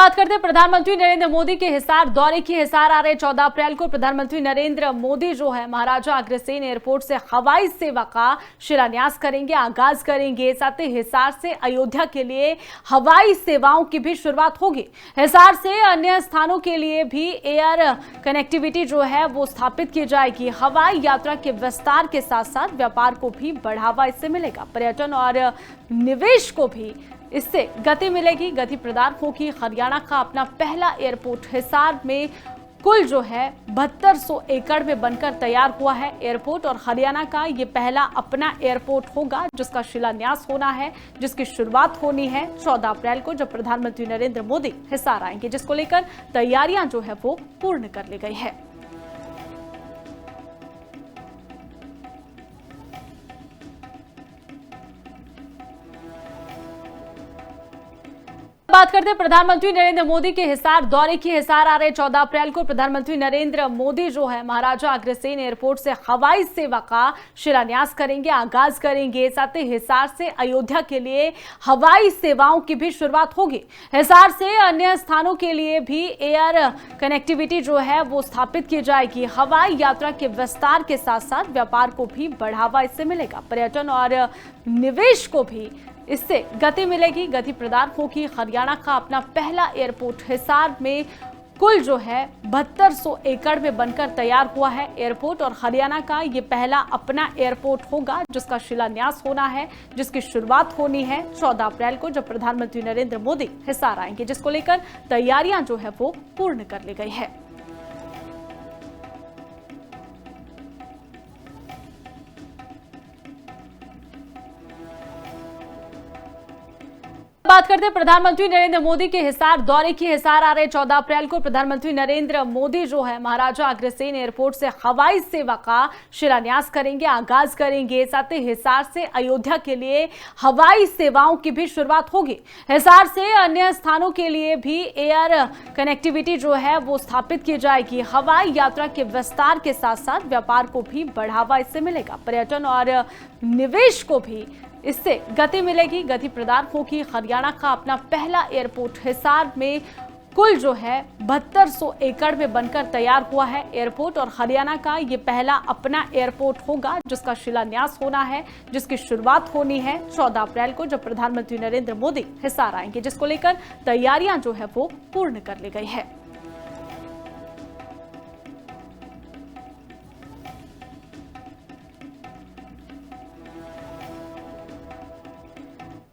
बात करते हैं प्रधानमंत्री नरेंद्र मोदी के हिसार दौरे की। हिसार आ रहे 14 अप्रैल को प्रधानमंत्री नरेंद्र मोदी जो है महाराजा अग्रसेन एयरपोर्ट से हवाई सेवा का शिलान्यास करेंगे, आगाज करेंगे। साथ ही हिसार से अयोध्या के लिए हवाई सेवाओं की भी शुरुआत होगी। हिसार से अन्य स्थानों के लिए भी एयर कनेक्टिविटी जो है वो स्थापित की जाएगी। हवाई यात्रा के विस्तार के साथ साथ व्यापार को भी बढ़ावा इससे मिलेगा। पर्यटन और निवेश को भी इससे गति मिलेगी, गति प्रदान होगी। हरियाणा का अपना पहला एयरपोर्ट हिसार में कुल जो है 7200 एकड़ में बनकर तैयार हुआ है एयरपोर्ट, और हरियाणा का ये पहला अपना एयरपोर्ट होगा जिसका शिलान्यास होना है, जिसकी शुरुआत होनी है 14 अप्रैल को जब प्रधानमंत्री नरेंद्र मोदी हिसार आएंगे, जिसको लेकर तैयारियां जो है वो पूर्ण कर ली गई है। बात करते हैं प्रधानमंत्री नरेंद्र मोदी के हिसार दौरे की। हिसार आ रहे 14 अप्रैल को प्रधानमंत्री नरेंद्र मोदी जो है महाराजा अग्रसेन एयरपोर्ट से हवाई सेवा का शिलान्यास करेंगे, आगाज करेंगे। साथ ही हिसार से अयोध्या के लिए हवाई सेवाओं की भी शुरुआत होगी। हिसार से अन्य स्थानों के लिए भी एयर कनेक्टिविटी जो है वो स्थापित की जाएगी। हवाई यात्रा के विस्तार के साथ साथ व्यापार को भी बढ़ावा इससे मिलेगा। पर्यटन और निवेश को भी इससे गति मिलेगी, गति प्रदान होगी। हरियाणा का अपना पहला एयरपोर्ट हिसार में कुल जो है 7200 एकड़ में बनकर तैयार हुआ है एयरपोर्ट, और हरियाणा का ये पहला अपना एयरपोर्ट होगा जिसका शिलान्यास होना है, जिसकी शुरुआत होनी है 14 अप्रैल को जब प्रधानमंत्री नरेंद्र मोदी हिसार आएंगे, जिसको लेकर तैयारियां जो है वो पूर्ण कर ली गई है। बात करते हैं प्रधानमंत्री नरेंद्र मोदी के हिसार दौरे की। हिसार आ रहे 14 अप्रैल को प्रधानमंत्री नरेंद्र मोदी जो है महाराजा अग्रसेन एयरपोर्ट से हवाई सेवा का शिलान्यास करेंगे, आगाज करेंगे। साथ ही हिसार से अयोध्या के लिए हवाई सेवाओं की भी शुरुआत होगी। हिसार से अन्य स्थानों के लिए भी एयर कनेक्टिविटी जो है वो स्थापित की जाएगी। हवाई यात्रा के विस्तार के साथ साथ व्यापार को भी बढ़ावा इससे मिलेगा। पर्यटन और निवेश को भी इससे गति मिलेगी, गति प्रदान होगी। हरियाणा का अपना पहला एयरपोर्ट हिसार में कुल जो है 7200 एकड़ में बनकर तैयार हुआ है एयरपोर्ट, और हरियाणा का ये पहला अपना एयरपोर्ट होगा जिसका शिलान्यास होना है, जिसकी शुरुआत होनी है 14 अप्रैल को जब प्रधानमंत्री नरेंद्र मोदी हिसार आएंगे, जिसको लेकर तैयारियां जो है वो पूर्ण कर ली गई है।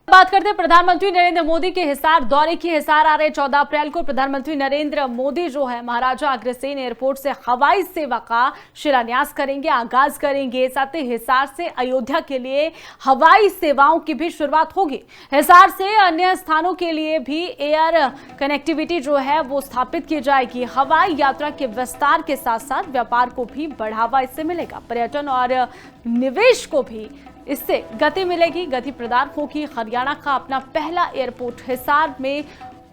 बात करते हैं प्रधानमंत्री नरेंद्र मोदी के हिसार दौरे की। हिसार आ रहे 14 अप्रैल को प्रधानमंत्री नरेंद्र मोदी जो है महाराजा अग्रसेन एयरपोर्ट से हवाई सेवा का शिलान्यास करेंगे, आगाज करेंगे। साथ ही हिसार से अयोध्या के लिए हवाई सेवाओं की भी शुरुआत होगी। हिसार से अन्य स्थानों के लिए भी एयर कनेक्टिविटी जो है वो स्थापित की जाएगी। हवाई यात्रा के विस्तार के साथ साथ व्यापार को भी बढ़ावा इससे मिलेगा। पर्यटन और निवेश को भी इससे गति मिलेगी, गति प्रदान होगी। हरियाणा का अपना पहला एयरपोर्ट हिसार में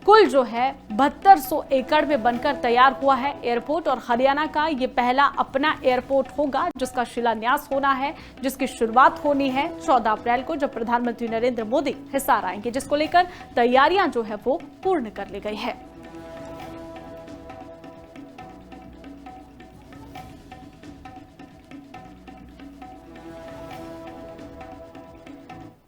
कुल जो है 7200 एकड़ में बनकर तैयार हुआ है एयरपोर्ट, और हरियाणा का ये पहला अपना एयरपोर्ट होगा जिसका शिलान्यास होना है, जिसकी शुरुआत होनी है 14 अप्रैल को जब प्रधानमंत्री नरेंद्र मोदी हिसार आएंगे, जिसको लेकर तैयारियां जो है वो पूर्ण कर ली गई है।